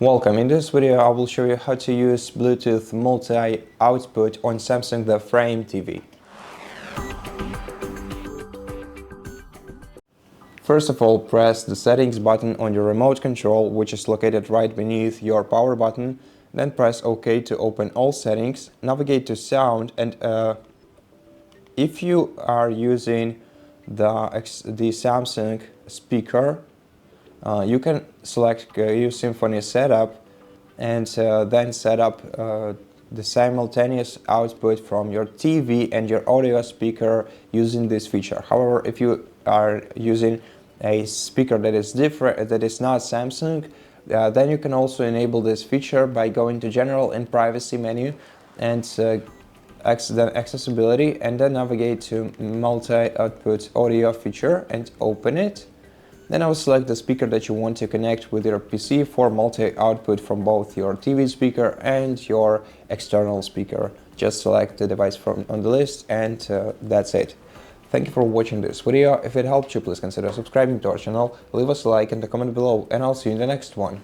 Welcome. In this video I will show you how to use Bluetooth multi-output on Samsung The Frame TV. First of all, press the settings button on your remote control, which is located right beneath your power button. Then press OK to open all settings. Navigate to sound, and if you are using the Samsung speaker, you can select U-Symphony Setup and then set up the simultaneous output from your TV and your audio speaker using this feature. However, if you are using a speaker that is different, that is not Samsung, then you can also enable this feature by going to General and Privacy menu and accessibility, and then navigate to multi-output audio feature and open it. Then I will select the speaker that you want to connect with your PC for multi-output from both your TV speaker and your external speaker. Just select the device from on the list, and that's it. Thank you for watching this video. If it helped you, please consider subscribing to our channel, leave us a like and a comment below, and I'll see you in the next one.